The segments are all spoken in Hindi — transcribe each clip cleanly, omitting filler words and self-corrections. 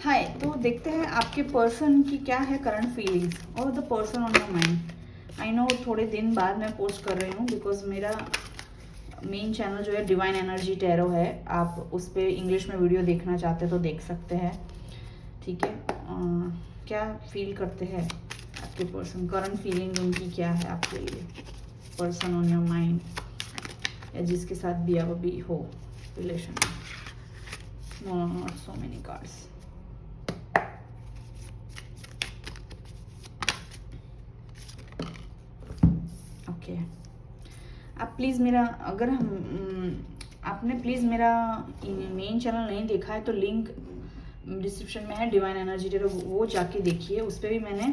हाय, तो देखते हैं आपके पर्सन की क्या है करंट फीलिंग्स और the person on your mind. I know थोड़े दिन बाद मैं पोस्ट कर रही हूँ बिकॉज मेरा मेन चैनल जो है डिवाइन एनर्जी टैरो है। आप उस पर इंग्लिश में वीडियो देखना चाहते हैं तो देख सकते हैं, ठीक है। क्या फील करते हैं आपके पर्सन, करंट फीलिंग उनकी क्या है आपके लिए, पर्सन ऑन योर माइंड या जिसके साथ भी आप अभी हो रिलेशन में। No not so many cards. Okay, आप प्लीज़ मेरा अगर आपने प्लीज़ मेरा मेन चैनल नहीं देखा है तो लिंक डिस्क्रिप्शन में है, डिवाइन एनर्जी टैरो, वो जाके देखिए। उस पर भी मैंने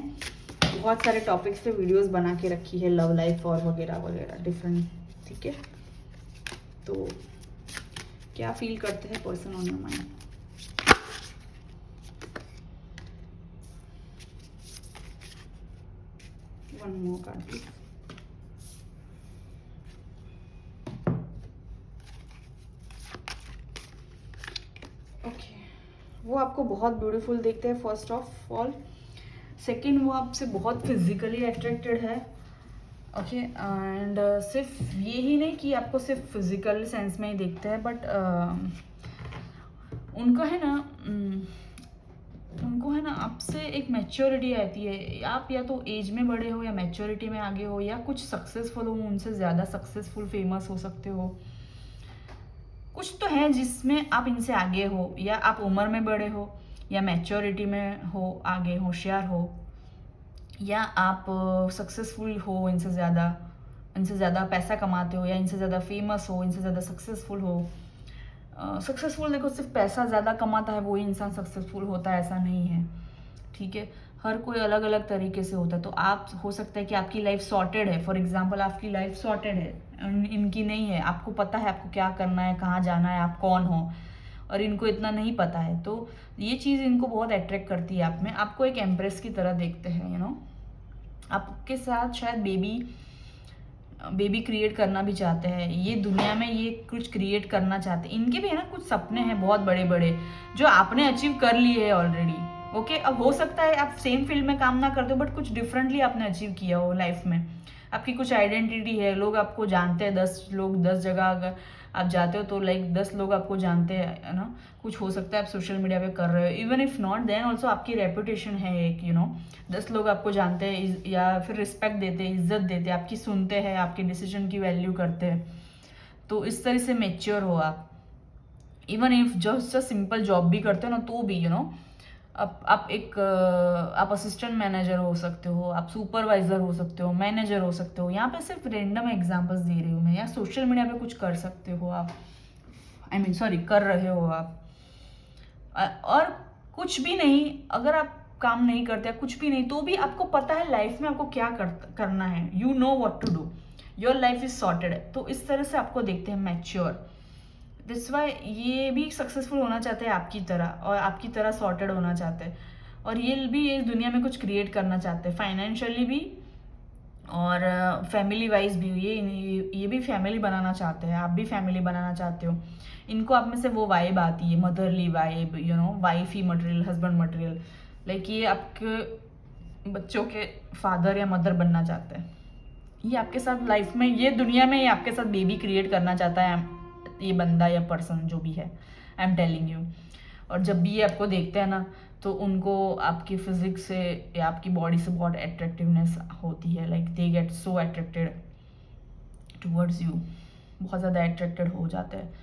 बहुत सारे टॉपिक्स पे वीडियोस बना के रखी है, लव लाइफ और वगैरह वगैरह डिफरेंट, ठीक है। तो क्या फील करते हैं person on your mind. One more card please. Okay, वो आपको बहुत ब्यूटीफुल देखते हैं फर्स्ट ऑफ ऑल। सेकंड, वो आपसे बहुत फिजिकली अट्रैक्टेड है। ओके, एंड सिर्फ ये ही नहीं कि आपको सिर्फ फिजिकल सेंस में ही देखते हैं, बट उनका है ना उनको है ना आपसे एक मैच्योरिटी आती है। आप या तो एज में बड़े हो या मैच्योरिटी में आगे हो या कुछ सक्सेसफुल हो, उनसे ज़्यादा सक्सेसफुल फेमस हो सकते हो। कुछ तो है जिसमें आप इनसे आगे हो, या आप उम्र में बड़े हो या मैच्योरिटी में हो, आगे होशियार हो, या आप सक्सेसफुल हो, इनसे ज़्यादा पैसा कमाते हो, या इनसे ज़्यादा फेमस हो, इनसे ज़्यादा सक्सेसफुल हो। सक्सेसफुल देखो, सिर्फ पैसा ज़्यादा कमाता है वही इंसान सक्सेसफुल होता है ऐसा नहीं है, ठीक है। हर कोई अलग अलग तरीके से होता है। तो आप हो सकता है कि आपकी लाइफ सॉर्टेड है, फॉर एग्जांपल आपकी लाइफ सॉर्टेड है, इनकी नहीं है। आपको पता है आपको क्या करना है, कहाँ जाना है, आप कौन हो, और इनको इतना नहीं पता है। तो ये चीज़ इनको बहुत अट्रैक्ट करती है आप में। आपको एक एम्प्रेस की तरह देखते हैं, यू नो। आपके साथ शायद बेबी क्रिएट करना भी चाहते हैं, ये दुनिया में ये कुछ क्रिएट करना चाहते हैं। इनके भी है ना कुछ सपने हैं बहुत बड़े बड़े जो आपने अचीव कर लिए हैं ऑलरेडी। ओके, अब हो सकता है आप सेम फील्ड में काम ना करते हो बट कुछ डिफरेंटली आपने अचीव किया हो लाइफ में। आपकी कुछ आइडेंटिटी है, लोग आपको जानते हैं, 10 लोग 10 जगह अगर आप जाते हो तो लाइक 10 लोग आपको जानते हैं, है ना। कुछ हो सकता है आप सोशल मीडिया पे कर रहे हो, even if not then also आपकी रेपुटेशन है एक, यू नो। 10 लोग आपको जानते हैं या फिर रिस्पेक्ट देते हैं, इज्जत देते हैं, आपकी सुनते हैं, आपके डिसीजन की वैल्यू करते हैं। तो इस तरह से मेच्योर हो आप। Even if just simple job भी करते हो ना तो भी, यू नो, आप असिस्टेंट मैनेजर हो सकते हो, आप सुपरवाइजर हो सकते हो, मैनेजर हो सकते हो। यहाँ पे सिर्फ रेंडम एग्जांपल्स दे रही हूँ मैं। या सोशल मीडिया पे कुछ कर सकते हो आप, कर रहे हो आप। और कुछ भी नहीं, अगर आप काम नहीं करते, कुछ भी नहीं, तो भी आपको पता है लाइफ में आपको क्या करना है। You know what to do, your life is sorted. तो इस तरह से आपको देखते हैं मैच्योर। दैट्स वाई ये भी सक्सेसफुल होना चाहते हैं आपकी तरह, और आपकी तरह सॉर्टेड होना चाहते हैं, और ये भी इस दुनिया में कुछ क्रिएट करना चाहते हैं, फाइनेंशियली भी और फैमिली वाइज भी। ये भी फैमिली बनाना चाहते हैं, आप भी फैमिली बनाना चाहते हो। इनको आप में से वो वाइब आती है, motherly vibe, you know, wifey material, husband material. Like ये आपके बच्चों के फादर या मदर बनना चाहते हैं। ये आपके साथ लाइफ में, ये दुनिया में, ये आपके साथ बेबी क्रिएट करना चाहता है, ये बंदा या पर्सन जो भी है, आई एम टेलिंग यू। और जब भी ये आपको देखते हैं ना तो उनको आपकी फिजिक्स से या आपकी बॉडी से बहुत अट्रैक्टिवनेस होती है। Like they get so attracted towards you, बहुत ज़्यादा अट्रैक्टेड हो जाते हैं।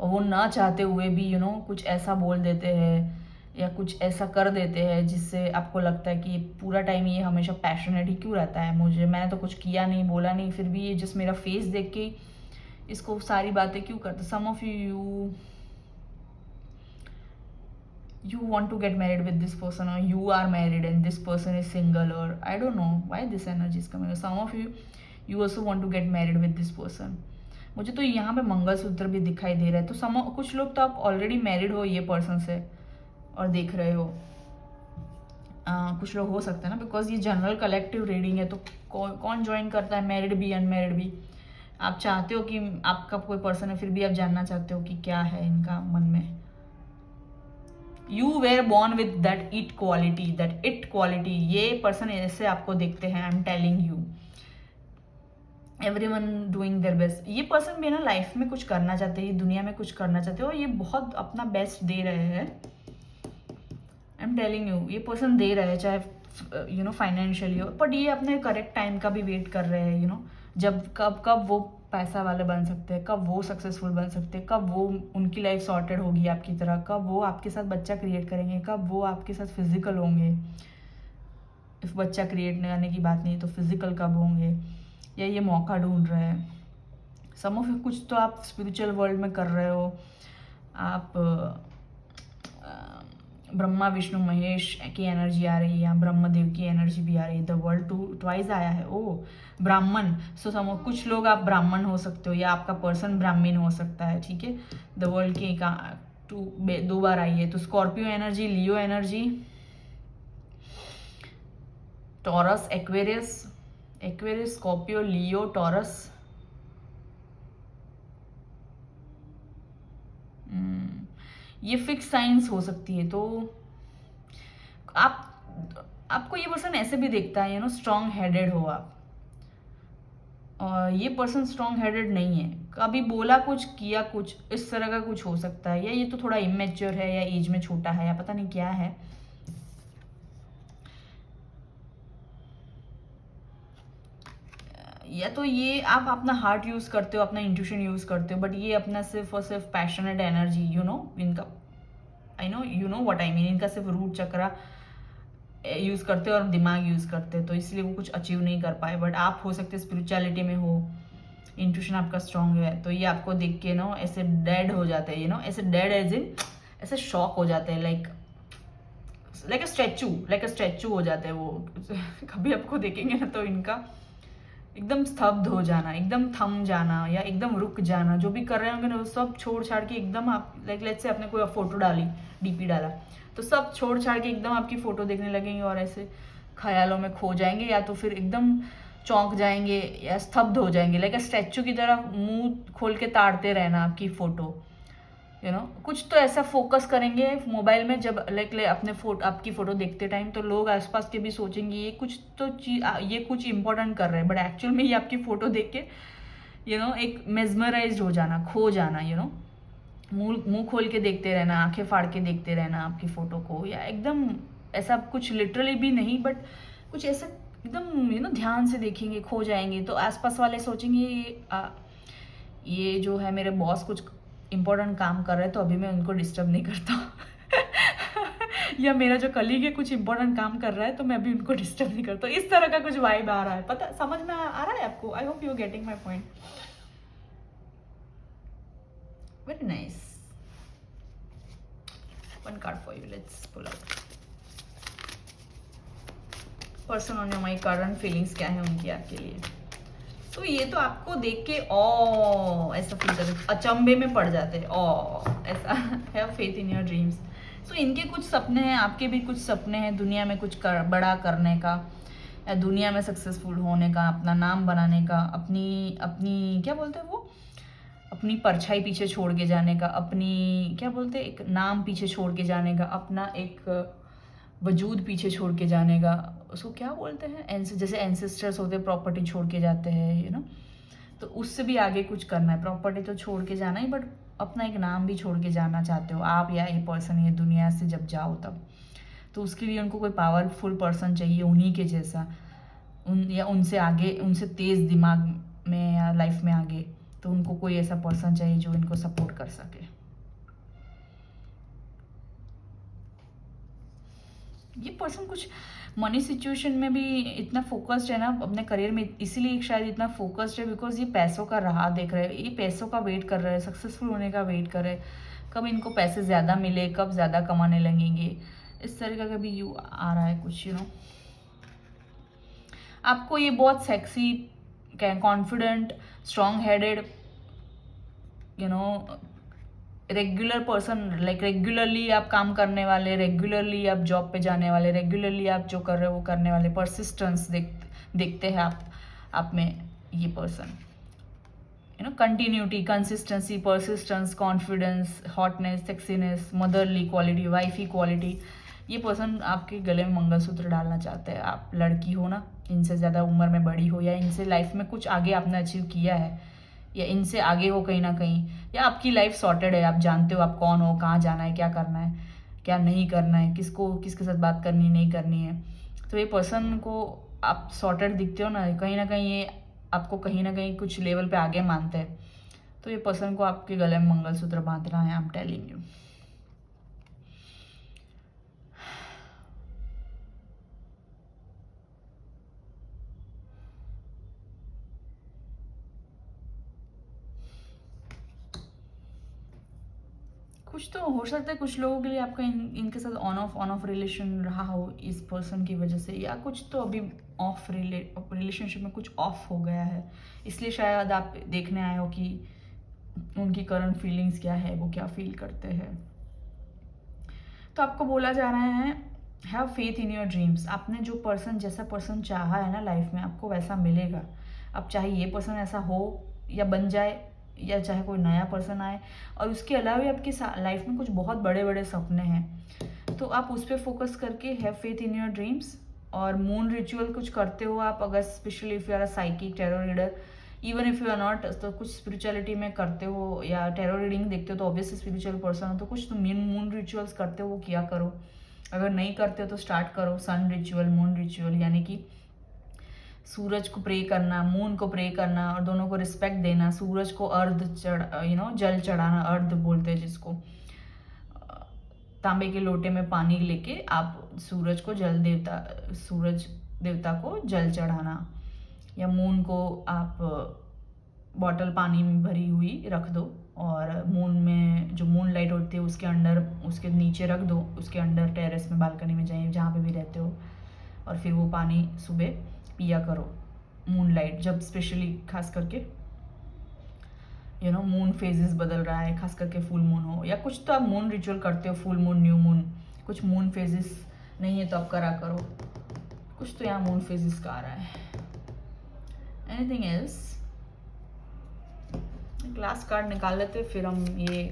और वो ना चाहते हुए भी, यू नो, कुछ ऐसा बोल देते हैं या कुछ ऐसा कर देते हैं जिससे आपको लगता है कि पूरा टाइम ये हमेशा पैशनेट ही क्यों रहता है, मैंने तो कुछ किया नहीं, बोला नहीं, फिर भी ये जस्ट मेरा फेस देख के इसको सारी बातें क्यों करते। सम of you want to get married with this person, or you are married and this person is single, or I don't know why this energy is coming. Some of you also want to get married with this person. मुझे तो यहाँ पे मंगलसूत्र भी दिखाई दे रहा है। तो कुछ लोग तो आप ऑलरेडी मैरिड हो ये पर्सन से और देख रहे हो। कुछ लोग हो सकते हैं ना, बिकॉज ये जनरल कलेक्टिव रीडिंग है। तो कौन ज्वाइन करता है, मैरिड भी अनमैरिड भी। आप चाहते हो कि आपका कोई पर्सन है, फिर भी आप जानना चाहते हो कि क्या है इनका मन में। You were born with that it quality, ये पर्सन ऐसे आपको देखते हैं। I am telling you, everyone doing their best. ये पर्सन भी ना लाइफ में कुछ करना चाहते हैं, ये दुनिया में कुछ करना चाहते हो, और ये बहुत अपना बेस्ट दे रहे हैं। आई एम टेलिंग यू, ये पर्सन दे रहे हैं, चाहे यू नो फाइनेंशियली हो, बट ये अपने करेक्ट टाइम का भी वेट कर रहे हैं। यू नो जब कब वो पैसा वाले बन सकते हैं, कब वो सक्सेसफुल बन सकते हैं, कब वो उनकी लाइफ सॉर्टेड होगी आपकी तरह, कब वो आपके साथ बच्चा क्रिएट करेंगे, कब वो आपके साथ फिजिकल होंगे। इफ बच्चा क्रिएट करने की बात नहीं तो फिजिकल कब होंगे, या ये मौका ढूंढ रहे हैं। सम ऑफ कुछ तो आप स्पिरिचुअल वर्ल्ड में कर रहे हो, आप ब्रह्मा विष्णु महेश की एनर्जी आ रही है, या ब्रह्मदेव की एनर्जी भी आ रही है। द वर्ल्ड ट्वाइस आया है। ओ ब्राह्मण, सो समो कुछ लोग आप ब्राह्मण हो सकते हो, या आपका पर्सन ब्राह्मण हो सकता है, ठीक है। द वर्ल्ड की दो बार आई है। तो स्कॉर्पियो एनर्जी, लियो एनर्जी, टॉरस, एक्वेरियस, स्कॉर्पियो, लियो, टॉरस। ये फिक्स साइंस हो सकती है। तो आपको ये पर्सन ऐसे भी देखता है, यू नो स्ट्रॉन्ग हेडेड हो आप, और ये पर्सन स्ट्रॉन्ग हेडेड नहीं है। कभी बोला कुछ किया कुछ, इस तरह का कुछ हो सकता है, या ये तो थोड़ा इमेच्योर है, या एज में छोटा है, या पता नहीं क्या है। या तो ये आप अपना हार्ट यूज करते हो, अपना इंट्यूशन यूज करते हो, बट ये अपना सिर्फ और सिर्फ पैशनेट एनर्जी, यू नो इनका, I know you know what I mean, इनका सिर्फ रूट चक्रा यूज करते हो और दिमाग यूज करते हो, तो इसलिए वो कुछ अचीव नहीं कर पाए। बट आप हो सकते स्पिरिचुअलिटी में हो, इंट्यूशन आपका स्ट्रांग है, तो ये आपको देख के नो ऐसे डेड हो जाते हैं, यू नो ऐसे डेड एज इन ऐसे शॉक हो जाते हैं, लाइक अ स्टैचू हो जाते हैं वो। कभी आपको देखेंगे ना तो इनका एकदम स्तब्ध हो जाना, एकदम थम जाना, या एकदम रुक जाना, जो भी कर रहे होंगे ना वो सब छोड़ छाड़ के एकदम, आप लाइक लेट्स से आपने कोई फोटो डाली, डीपी डाला, तो सब छोड़ छाड़ के एकदम आपकी फोटो देखने लगेंगे और ऐसे ख्यालों में खो जाएंगे, या तो फिर एकदम चौंक जाएंगे या स्तब्ध हो जाएंगे, लाइक स्टैचू की तरह मुंह खोल के ताड़ते रहना आपकी फोटो, यू नो कुछ तो ऐसा फोकस करेंगे मोबाइल में, जब लाइक अपने आपकी फोटो देखते टाइम, तो लोग आसपास के भी सोचेंगे ये कुछ तो चीज, ये कुछ इंपॉर्टेंट कर रहे हैं, बट एक्चुअल में ये आपकी फोटो देख के यू नो एक मेजमराइज हो जाना, खो जाना, यू नो मुंह खोल के देखते रहना, आंखें फाड़ के देखते रहना आपकी फोटो को, या एकदम ऐसा कुछ लिटरली भी नहीं, बट कुछ ऐसा एकदम यू नो ध्यान से देखेंगे, खो जाएंगे, तो आसपास वाले सोचेंगे ये जो है मेरे बॉस कुछ इंपॉर्टेंट काम कर रहे हैं, तो अभी मैं उनको डिस्टर्ब नहीं करता या मेरा जो कलीग है कुछ इंपॉर्टेंट काम कर रहा है, तो मैं अभी उनको डिस्टर्ब नहीं करता। इस तरह का कुछ वाइब आ रहा है, पता समझ में आ रहा है आपको? I hope you are getting my point. Very nice. One card for you, let's pull out. Person on your mind, current feelings क्या है उनकी आपके लिए। तो ये तो आपको देख के ऐसा फील करते, अचंभे में पड़ जाते हैं, ऐसा have faith in your dreams. So इनके कुछ सपने हैं, आपके भी कुछ सपने हैं, दुनिया में कुछ बड़ा करने का, या दुनिया में सक्सेसफुल होने का, अपना नाम बनाने का, अपनी अपनी क्या बोलते हैं वो, अपनी परछाई पीछे छोड़ के जाने का, अपनी क्या बोलते हैं एक नाम पीछे छोड़ के जाने का, अपना एक वजूद पीछे छोड़ के जाने का, उसको क्या बोलते हैं, जैसे एंसेस्टर्स होते हैं प्रॉपर्टी छोड़ के जाते हैं, यू नो, तो उससे भी आगे कुछ करना है। प्रॉपर्टी तो छोड़ के जाना ही, बट अपना एक नाम भी छोड़ के जाना चाहते हो आप, या ये पर्सन ये दुनिया से जब जाओ तब, तो उसके लिए उनको कोई पावरफुल पर्सन चाहिए उन्हीं के जैसा, या उनसे आगे, उनसे तेज दिमाग में या लाइफ में आगे, तो उनको कोई ऐसा पर्सन चाहिए जो इनको सपोर्ट कर सके। ये पर्सन कुछ मनी सिचुएशन में भी इतना फोकस्ड है ना अपने करियर में, इसीलिए शायद इतना फोकस्ड है, बिकॉज ये पैसों का राह देख रहे हैं, ये पैसों का वेट कर रहे हैं, सक्सेसफुल होने का वेट कर रहे हैं, कब इनको पैसे ज़्यादा मिले, कब ज़्यादा कमाने लगेंगे, इस तरीके का भी यू आ रहा है कुछ, यू नो। आपको ये बहुत sexy, confident, strong headed, you know regular person, like regularly आप काम करने वाले, रेगुलरली आप जॉब पे जाने वाले, रेगुलरली आप जो कर रहे हो वो करने वाले, परसिस्टेंस देखते हैं आप में ये person, continuity, consistency, persistence, confidence, hotness, sexiness, motherly quality, wifey quality. ये पर्सन आपके गले में मंगलसूत्र डालना चाहते हैं। आप लड़की हो ना, इनसे ज़्यादा उम्र में बड़ी हो, या इनसे लाइफ में कुछ आगे आपने अचीव किया है, या इनसे आगे हो कहीं ना कहीं, या आपकी लाइफ सॉर्टेड है, आप जानते हो आप कौन हो, कहाँ जाना है, क्या करना है, क्या नहीं करना है, किसको किसके साथ बात करनी नहीं करनी है। तो ये पर्सन को आप सॉर्टेड दिखते हो ना कहीं ये आपको कहीं ना कहीं कुछ लेवल पे आगे मानते हैं। तो ये पर्सन को आपके गले में मंगलसूत्र बांधना है, आई एम टेलिंग यू। कुछ तो हो सकता है कुछ लोगों के लिए आपका इनके साथ ऑन ऑफ रिलेशन रहा हो इस पर्सन की वजह से, या कुछ तो अभी ऑफ रिलेशनशिप में कुछ ऑफ हो गया है, इसलिए शायद आप देखने आए हो कि उनकी करंट फीलिंग्स क्या है, वो क्या फील करते हैं। तो आपको बोला जा रहा है have faith in your dreams. आपने जो पर्सन, जैसा पर्सन चाहा है ना लाइफ में, आपको वैसा मिलेगा। अब चाहे ये पर्सन ऐसा हो या बन जाए, या चाहे कोई नया पर्सन आए, और उसके अलावा भी आपकी लाइफ में कुछ बहुत बड़े बड़े सपने हैं, तो आप उस पर फोकस करके have faith in your dreams. और मून रिचुअल कुछ करते हो आप, अगर specially if you are a psychic, tarot reader, even if you are not, तो कुछ स्पिरिचुअलिटी में करते हो या टैरो रीडिंग देखते हो तो ऑब्वियसली स्पिरिचुअल पर्सन हो, तो कुछ तो मून रिचुअल्स करते हो, वो किया करो। अगर नहीं करते हो तो स्टार्ट करो सन रिचुअल, मून रिचुअल, यानी कि सूरज को प्रे करना, मून को प्रे करना, और दोनों को रिस्पेक्ट देना। सूरज को अर्ध जल चढ़ाना, अर्ध बोलते हैं जिसको। तांबे के लोटे में पानी लेके आप सूरज देवता को जल चढ़ाना, या मून को आप बॉटल पानी में भरी हुई रख दो, और मून में जो मून लाइट होती है उसके अंडर, उसके नीचे रख दो, उसके अंडर टेरेस में, बालकनी में जाइए, जहाँ पे भी रहते हो, और फिर वो पानी सुबह पिया करो। मून लाइट जब स्पेशली खास करके मून फेजेस बदल रहा है, खास करके फुल मून हो, या कुछ तो आप मून रिचुअल करते हो, फुल मून, न्यू मून, कुछ मून फेजेस नहीं है तो आप करा करो। कुछ तो यहाँ मून फेजेस का आ रहा है। Anything else? लास्ट कार्ड निकाल लेते, फिर हम ये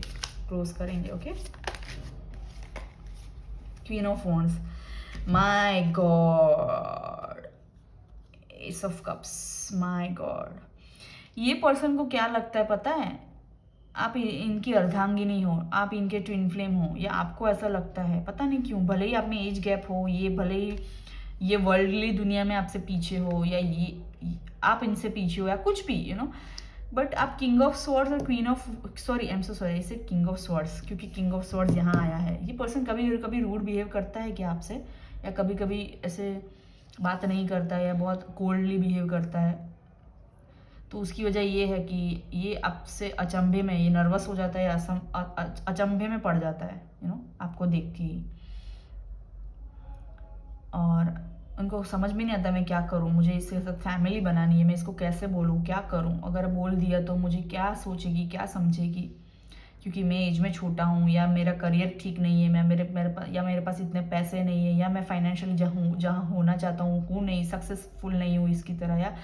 क्लोज करेंगे। Okay, queen of wands, my God, S of cups, my God. ये पर्सन को क्या लगता है पता है? आप इनकी अर्धांगिनी हो, आप इनके ट्विन फ्लेम हो, या आपको ऐसा लगता है, पता नहीं क्यों, भले ही आप में एज गैप हो, ये भले ही ये वर्ल्डली दुनिया में आपसे पीछे हो, या ये आप इनसे पीछे हो, या कुछ भी बट आप किंग ऑफ स्वॉर्ड्स और queen of, sorry I am so sorry, इसे किंग ऑफ स्वॉर्ड्स, क्योंकि किंग ऑफ स्वॉर्ड्स यहाँ आया है। ये पर्सन कभी कभी रूड बिहेव करता है क्या आपसे, या कभी कभी ऐसे बात नहीं करता है, या बहुत कोल्डली बिहेव करता है, तो उसकी वजह ये है कि ये आपसे अचंभे में, ये नर्वस हो जाता है, अचंभे में पड़ जाता है आपको देख के ही, और उनको समझ में नहीं आता मैं क्या करूं, मुझे इसके साथ फैमिली बनानी है, मैं इसको कैसे बोलूं, क्या करूं, अगर बोल दिया तो मुझे क्या सोचेगी, क्या समझेगी, क्योंकि मैं एज में छोटा हूँ, या मेरा करियर ठीक नहीं है, मैं मेरे पास इतने पैसे नहीं है, या मैं फाइनेंशियली जहाँ होना चाहता हूँ नहीं, सक्सेसफुल नहीं हूँ इसकी तरह, या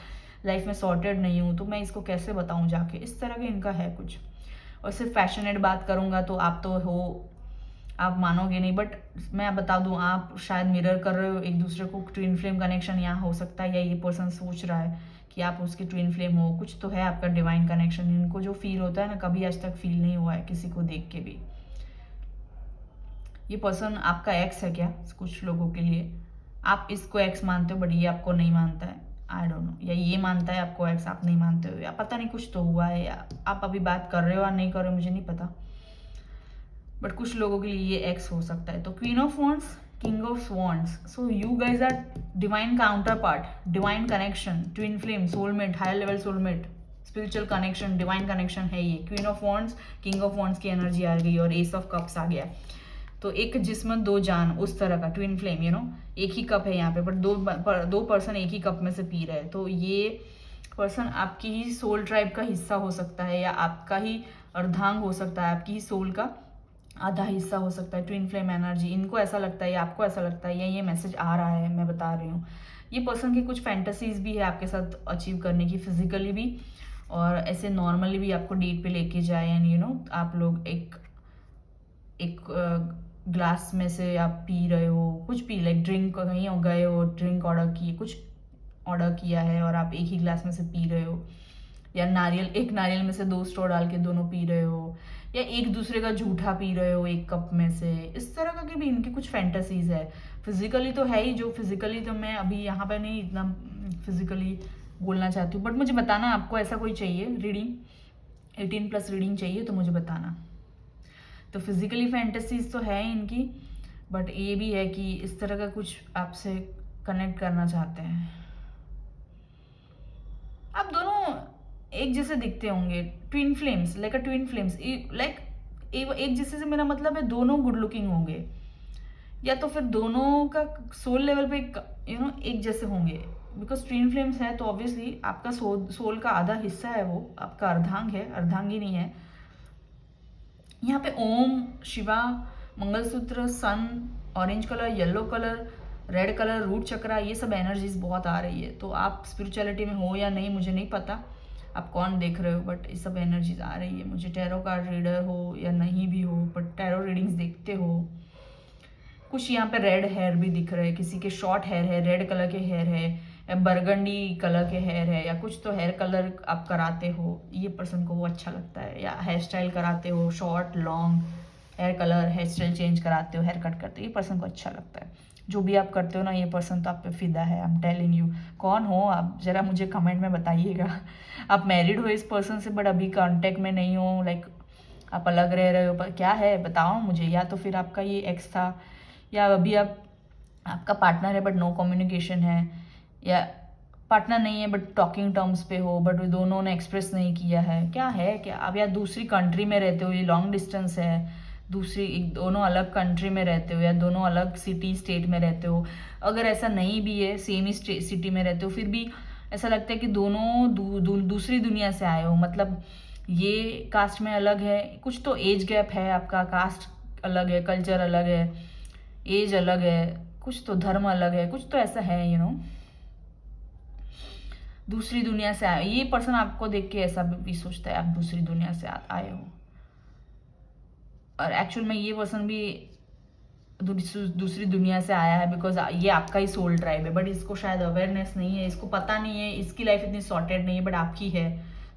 लाइफ में सॉर्टेड नहीं हूँ, तो मैं इसको कैसे बताऊँ जाके, इस तरह का इनका है कुछ। और सिर्फ पैशनेट बात करूँगा तो आप तो हो, आप मानोगे नहीं, बट मैं बता दूँ, आप शायद मिरर कर रहे हो एक दूसरे को, ट्विन फ्लेम कनेक्शन यहाँ हो सकता है, या ये पर्सन सोच रहा है कि आप उसके ट्विन फ्लेम हो, कुछ तो है आपका डिवाइन कनेक्शन। इनको जो फील होता है ना, कभी आज तक फील नहीं हुआ है किसी को देख के भी। ये पर्सन आपका एक्स है क्या कुछ लोगों के लिए? आप इसको एक्स मानते हो, बट ये आपको नहीं मानता है, आई डोंट नो, या ये मानता है आपको एक्स, आप नहीं मानते हो, या पता नहीं, कुछ तो हुआ है, या आप अभी बात कर रहे हो या नहीं कर रहे हो मुझे नहीं पता, बट कुछ लोगों के लिए ये एक्स हो सकता है। तो queen of wands, king of wands, so you guys are divine counterpart, divine connection, twin flame, soulmate, higher level soulmate, spiritual connection, divine connection है ये। Queen of wands, king of wands की एनर्जी आ गई, और एस ऑफ कप्स आ गया। तो एक जिस्म दो जान, उस तरह का ट्विन फ्लेम, एक ही कप है यहाँ पे, बट दो पर्सन एक ही कप में से पी रहे हैं। तो ये पर्सन आपकी ही सोल ट्राइब का हिस्सा हो सकता है, या आपका ही अर्धांग हो सकता है, आपकी ही सोल का आधा हिस्सा हो सकता है। ट्विन फ्लेम एनर्जी, इनको ऐसा लगता है या आपको ऐसा लगता है, या ये मैसेज आ रहा है, मैं बता रही हूँ। ये पर्सन की कुछ फैंटेसीज भी है आपके साथ अचीव करने की, फिजिकली भी और ऐसे नॉर्मली भी आपको डेट पे लेके जाए, एंड यू नो आप लोग एक ग्लास में से आप पी रहे हो, कुछ भी लाइक ड्रिंक कहीं हो गए हो, ड्रिंक ऑर्डर किए, कुछ ऑर्डर किया है और आप एक ही ग्लास में से पी रहे हो, या एक नारियल में से 2 स्ट्रॉ डाल के दोनों पी रहे हो, या एक दूसरे का जूठा पी रहे हो एक कप में से, इस तरह का भी इनके कुछ फैंटेसीज है। फिजिकली तो है ही, जो फिजिकली तो मैं अभी यहाँ पे नहीं इतना फिजिकली बोलना चाहती हूँ, बट मुझे बताना आपको ऐसा कोई चाहिए रीडिंग, 18+ रीडिंग चाहिए तो मुझे बताना। तो फिजिकली फैंटेसीज तो है इनकी, बट ये भी है कि इस तरह का कुछ आपसे कनेक्ट करना चाहते हैं। आप दोनों एक जैसे दिखते होंगे, twin flames, like a twin flames, like एक जैसे से मेरा मतलब है दोनों गुड लुकिंग होंगे, या तो फिर दोनों का सोल लेवल पे एक जैसे होंगे, बिकॉज ट्विन फ्लेम्स है तो ऑब्वियसली आपका सोल का आधा हिस्सा है, वो आपका अर्धांग है, अर्धांगिनी है। यहाँ पे Om, Shiva, mangalsutra, sun, orange colour, yellow colour, red colour, root chakra, ये सब एनर्जीज बहुत आ रही है। तो आप स्पिरिचुअलिटी में हो या नहीं मुझे नहीं पता, आप कौन देख रहे हो, बट ये सब एनर्जीज आ रही है मुझे। टैरो कार्ड रीडर हो या नहीं भी हो, बट टैरो रीडिंग्स देखते हो। कुछ यहाँ पे रेड हेयर भी दिख रहे हैं, किसी के शॉर्ट हेयर है, रेड कलर के हेयर है, या बरगंडी कलर के हेयर है, या कुछ तो हेयर कलर आप कराते हो, ये पर्सन को वो अच्छा लगता है, या हेयर स्टाइल कराते हो, short long hair colour, hair style change कराते हो, हेयर कट करते हो, ये पर्सन को अच्छा लगता है। जो भी आप करते हो ना, ये पर्सन तो आप पे फिदा है, आई एम टेलिंग यू। कौन हो आप जरा मुझे कमेंट में बताइएगा। आप मैरिड हो इस पर्सन से, बट अभी कांटेक्ट में नहीं हो, लाइक आप अलग रह रहे हो, पर क्या है बताओ मुझे। या तो फिर आपका ये एक्स था, या अभी आपका पार्टनर है बट नो कम्युनिकेशन है, या पार्टनर नहीं है बट टॉकिंग टर्म्स पे हो, बट दोनों ने एक्सप्रेस नहीं किया है, क्या है क्या आप, या दूसरी कंट्री में रहते हो, ये लॉन्ग डिस्टेंस है, दोनों अलग कंट्री में रहते हो, या दोनों अलग सिटी स्टेट में रहते हो। अगर ऐसा नहीं भी है, सेम ही सिटी में रहते हो, फिर भी ऐसा लगता है कि दोनों दूसरी दुनिया से आए हो, मतलब ये कास्ट में अलग है, कुछ तो एज गैप है, आपका कास्ट अलग है, कल्चर अलग है, एज अलग है, कुछ तो धर्म अलग है, कुछ तो ऐसा है, दूसरी दुनिया से आए। ये पर्सन आपको देख के ऐसा भी सोचता है आप दूसरी दुनिया से आए हो, और एक्चुअल में ये पर्सन भी दूसरी दुनिया से आया है, बिकॉज ये आपका ही सोल ट्राइब है, बट इसको शायद अवेयरनेस नहीं है, इसको पता नहीं है, इसकी लाइफ इतनी सॉर्टेड नहीं है, बट आपकी है,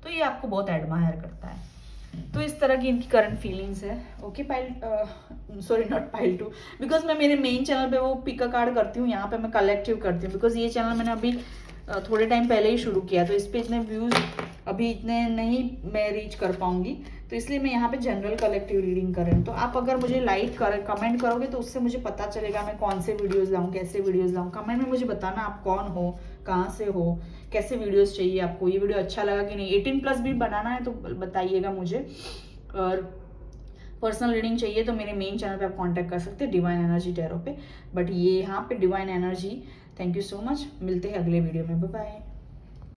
तो ये आपको बहुत एडमायर करता है। तो इस तरह की इनकी करंट फीलिंग्स है। Okay pile, sorry not pile 2, because मैं मेरे मेन चैनल पे वो पिक कार्ड करती हूँ, यहाँ पे मैं कलेक्टिव करती हूँ, बिकॉज ये चैनल मैंने अभी थोड़े टाइम पहले ही शुरू किया, तो इस पर इतने व्यूज़ अभी इतने नहीं मैं रीच कर पाऊंगी, तो इसलिए मैं यहाँ पे जनरल कलेक्टिव रीडिंग कर रही हूँ। तो आप अगर मुझे कमेंट करोगे तो उससे मुझे पता चलेगा मैं कौन से वीडियोज़ लाऊँ, कैसे वीडियोज़ लाऊँ। कमेंट में मुझे बताना आप कौन हो, कहाँ से हो, कैसे वीडियोज़ चाहिए आपको, ये वीडियो अच्छा लगा कि नहीं। 18+ भी बनाना है तो बताइएगा मुझे, और पर्सनल रीडिंग चाहिए तो मेरे मेन चैनल पे आप कांटेक्ट कर सकते हैं, डिवाइन एनर्जी टैरो पे। बट ये यहाँ पे divine energy, thank you so much, मिलते हैं अगले वीडियो में, बाय बाय।